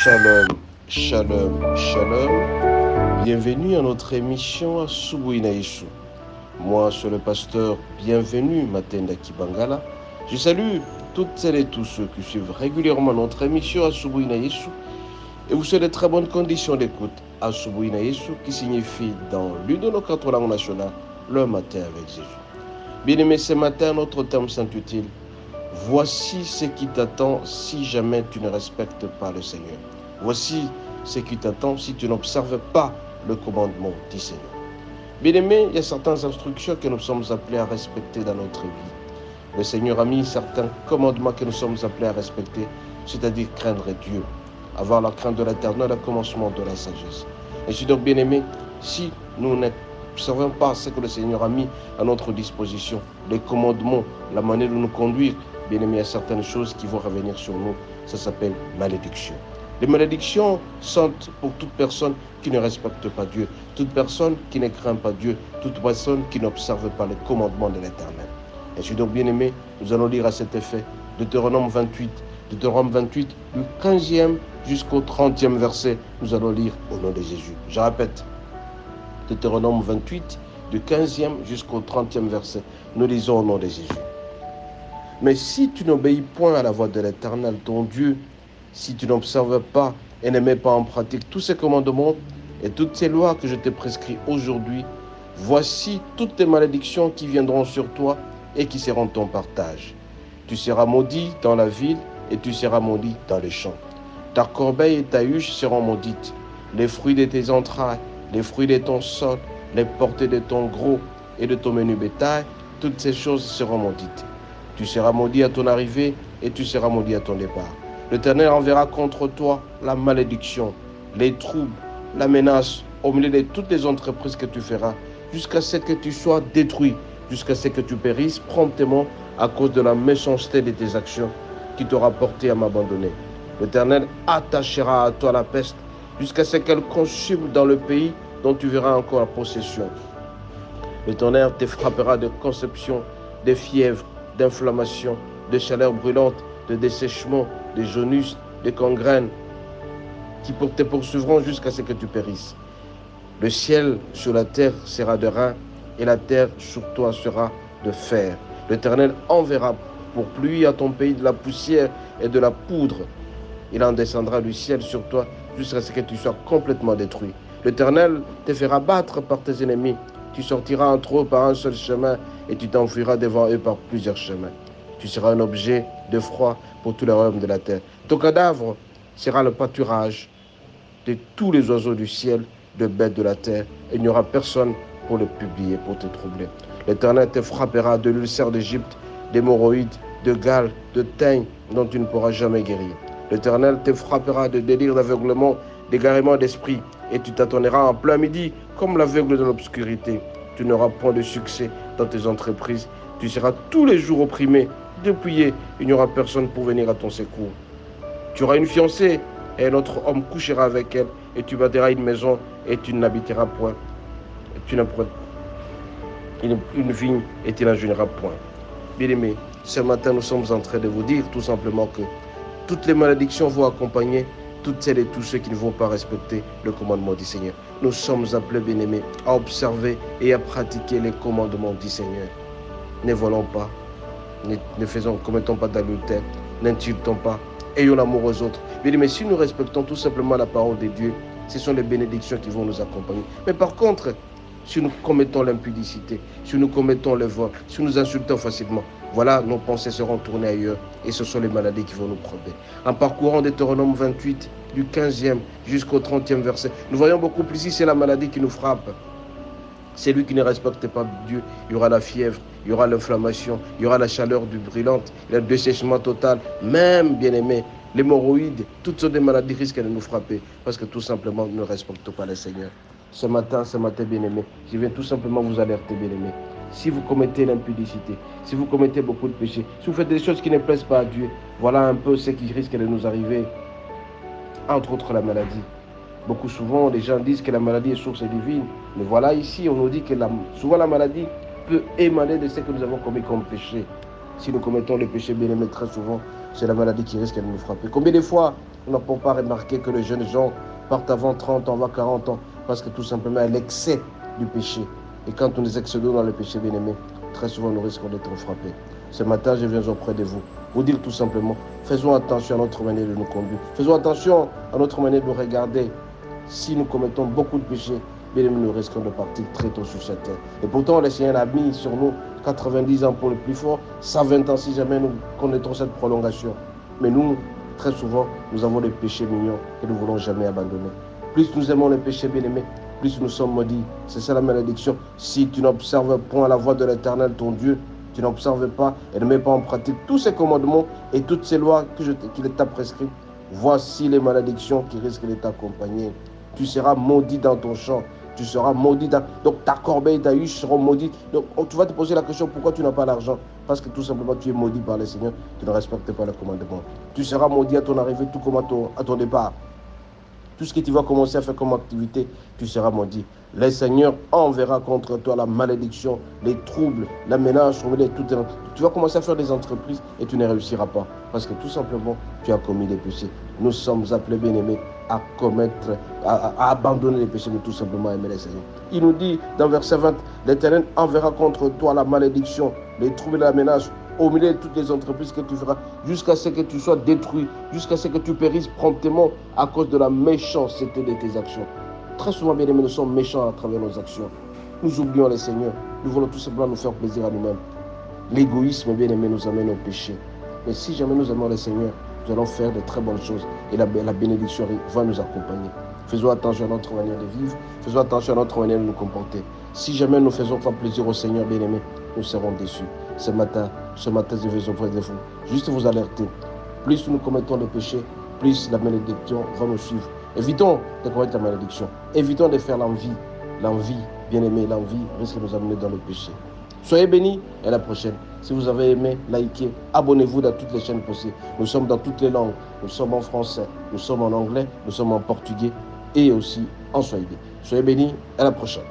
Shalom, shalom, shalom. Bienvenue à notre émission Asubuhi na Yesu. Moi, je suis le pasteur Bienvenue Matenda Kibangala. Je salue toutes celles et tous ceux qui suivent régulièrement notre émission Asubuhi na Yesu et vous souhaite de très bonnes conditions d'écoute. Asubuhi na Yesu qui signifie dans l'une de nos quatre langues nationales, le matin avec Jésus. Bien-aimés, ce matin, notre thème s'intitule Voici ce qui t'attend si jamais tu ne respectes pas le Seigneur. Voici ce qui t'attend si tu n'observes pas le commandement du Seigneur. Bien-aimés, il y a certaines instructions que nous sommes appelés à respecter dans notre vie. Le Seigneur a mis certains commandements que nous sommes appelés à respecter, c'est-à-dire craindre Dieu, avoir la crainte de l'Éternel, le commencement de la sagesse. Et si donc, bien-aimés, si nous n'observons pas ce que le Seigneur a mis à notre disposition, les commandements, la manière de nous conduire, bien-aimés, il y a certaines choses qui vont revenir sur nous. Ça s'appelle malédiction. Les malédictions sont pour toute personne qui ne respecte pas Dieu, toute personne qui ne craint pas Dieu, toute personne qui n'observe pas les commandements de l'Éternel. Et si donc, bien-aimés, nous allons lire à cet effet Deutéronome 28, du 15e jusqu'au 30e verset. Nous allons lire au nom de Jésus. Je répète, Deutéronome 28, du 15e jusqu'au 30e verset. Nous lisons au nom de Jésus. Mais si tu n'obéis point à la voix de l'Éternel, ton Dieu, si tu n'observes pas et ne mets pas en pratique tous ces commandements et toutes ces lois que je te prescris aujourd'hui, voici toutes les malédictions qui viendront sur toi et qui seront ton partage. Tu seras maudit dans la ville et tu seras maudit dans les champs. Ta corbeille et ta huche seront maudites. Les fruits de tes entrailles, les fruits de ton sol, les portées de ton gros et de ton menu bétail, toutes ces choses seront maudites. Tu seras maudit à ton arrivée et tu seras maudit à ton départ. L'Éternel enverra contre toi la malédiction, les troubles, la menace au milieu de toutes les entreprises que tu feras, jusqu'à ce que tu sois détruit, jusqu'à ce que tu périsses promptement à cause de la méchanceté de tes actions qui t'aura porté à m'abandonner. L'Éternel attachera à toi la peste jusqu'à ce qu'elle consume dans le pays dont tu verras encore la possession. L'Éternel te frappera de conception, de fièvre, d'inflammation, de chaleur brûlante, de dessèchement, de jaunisse, de gangrène, qui te poursuivront jusqu'à ce que tu périsses. Le ciel sur la terre sera de rein, et la terre sur toi sera de fer. L'Éternel enverra pour pluie à ton pays de la poussière et de la poudre. Il en descendra du ciel sur toi jusqu'à ce que tu sois complètement détruit. L'Éternel te fera battre par tes ennemis. Tu sortiras entre eux par un seul chemin et tu t'enfuiras devant eux par plusieurs chemins. Tu seras un objet de froid pour tous les royaumes de la terre. Ton cadavre sera le pâturage de tous les oiseaux du ciel, de bêtes de la terre, et il n'y aura personne pour le publier, pour te troubler. L'Éternel te frappera de l'ulcère d'Égypte, d'hémorroïdes, de gale, de teigne dont tu ne pourras jamais guérir. L'Éternel te frappera de délire d'aveuglement, d'égarement d'esprit, et tu t'attendras en plein midi comme l'aveugle de l'obscurité. Tu n'auras point de succès dans tes entreprises. Tu seras tous les jours opprimé, dépouillé. Il n'y aura personne pour venir à ton secours. Tu auras une fiancée et un autre homme couchera avec elle, et tu bâtiras une maison et tu n'habiteras point. Et tu n'apprends une vigne et tu n'en jouiras point. Bien-aimés, ce matin nous sommes en train de vous dire tout simplement que toutes les malédictions vont accompagner toutes celles et tous ceux qui ne vont pas respecter le commandement du Seigneur. Nous sommes appelés, bien-aimés, à observer et à pratiquer les commandements du Seigneur. Ne volons pas, commettons pas d'adultère, n'insultons pas, ayons l'amour aux autres. Bien-aimés, si nous respectons tout simplement la parole de Dieu, ce sont les bénédictions qui vont nous accompagner. Mais par contre, si nous commettons l'impudicité, si nous commettons le vol, si nous insultons facilement, voilà, nos pensées seront tournées ailleurs et ce sont les maladies qui vont nous crever. En parcourant Deutéronome 28, du 15e jusqu'au 30e verset, nous voyons beaucoup plus ici, c'est la maladie qui nous frappe. C'est lui qui ne respecte pas Dieu. Il y aura la fièvre, il y aura l'inflammation, il y aura la chaleur brûlante, le dessèchement total, même, bien-aimés, l'hémorroïde, toutes sortes de maladies risquent de nous frapper parce que tout simplement, nous ne respectons pas le Seigneur. Ce matin, bien-aimés, je viens tout simplement vous alerter, bien-aimés. Si vous commettez l'impudicité, si vous commettez beaucoup de péchés, si vous faites des choses qui ne plaisent pas à Dieu, voilà un peu ce qui risque de nous arriver, entre autres la maladie. Beaucoup souvent, les gens disent que la maladie est source divine. Mais voilà, ici, on nous dit que souvent la maladie peut émaner de ce que nous avons commis comme péché. Si nous commettons les péchés, bien aimés, très souvent, c'est la maladie qui risque de nous frapper. Combien de fois Nous n'avons pas remarqué que les jeunes gens partent avant 30 ans, avant 40 ans, parce que tout simplement, l'excès du péché. Et quand nous excédons dans le péché, bien-aimé, très souvent nous risquons d'être frappés. Ce matin, je viens auprès de vous pour dire tout simplement, faisons attention à notre manière de nous conduire. Faisons attention à notre manière de regarder. Si nous commettons beaucoup de péchés, bien aimé, nous risquons de partir très tôt sur cette terre. Et pourtant, le Seigneur a mis sur nous 90 ans pour le plus fort, 120 ans si jamais nous connaîtrons cette prolongation. Mais nous, très souvent, nous avons des péchés mignons que nous ne voulons jamais abandonner. Plus nous aimons les péchés, bien-aimés, plus nous sommes maudits. C'est ça la malédiction. Si tu n'observes point la voix de l'Éternel, ton Dieu, tu n'observes pas et ne mets pas en pratique tous ces commandements et toutes ces lois qu'il t'a prescrites, voici les malédictions qui risquent de t'accompagner. Tu seras maudit dans ton champ. Tu seras maudit donc ta corbeille et ta huche seront maudites. Donc tu vas te poser la question, pourquoi tu n'as pas l'argent? Parce que tout simplement tu es maudit par le Seigneur, tu ne respectes pas le commandement. Tu seras maudit à ton arrivée tout comme à ton départ. Tout ce que tu vas commencer à faire comme activité, tu seras maudit. Le Seigneur enverra contre toi la malédiction, les troubles, la menace, tout. Tu vas commencer à faire des entreprises et tu ne réussiras pas. Parce que tout simplement, tu as commis des péchés. Nous sommes appelés, bien-aimés, à commettre, à abandonner les péchés, mais tout simplement à aimer le Seigneur. Il nous dit dans verset 20, l'Éternel enverra contre toi la malédiction, les troubles et la menace, au milieu de toutes les entreprises que tu feras, jusqu'à ce que tu sois détruit, jusqu'à ce que tu périsses promptement à cause de la méchanceté de tes actions. Très souvent, bien aimés, nous sommes méchants à travers nos actions. Nous oublions le Seigneur. Nous voulons tout simplement nous faire plaisir à nous-mêmes. L'égoïsme, bien aimé, nous amène au péché. Mais si jamais nous aimons le Seigneur, nous allons faire de très bonnes choses et la bénédiction va nous accompagner. Faisons attention à notre manière de vivre, faisons attention à notre manière de nous comporter. Si jamais nous ne faisons pas plaisir au Seigneur, bien aimé, nous serons déçus. Ce matin, je vais auprès de vous, juste vous alerter. Plus nous commettons des péchés, plus la malédiction va nous suivre. Évitons de commettre la malédiction. Évitons de faire l'envie. L'envie, bien aimé, l'envie risque de nous amener dans le péché. Soyez bénis et à la prochaine. Si vous avez aimé, likez, abonnez-vous dans toutes les chaînes possibles. Nous sommes dans toutes les langues. Nous sommes en français, nous sommes en anglais, nous sommes en portugais et aussi en swahili. Soyez bénis et à la prochaine.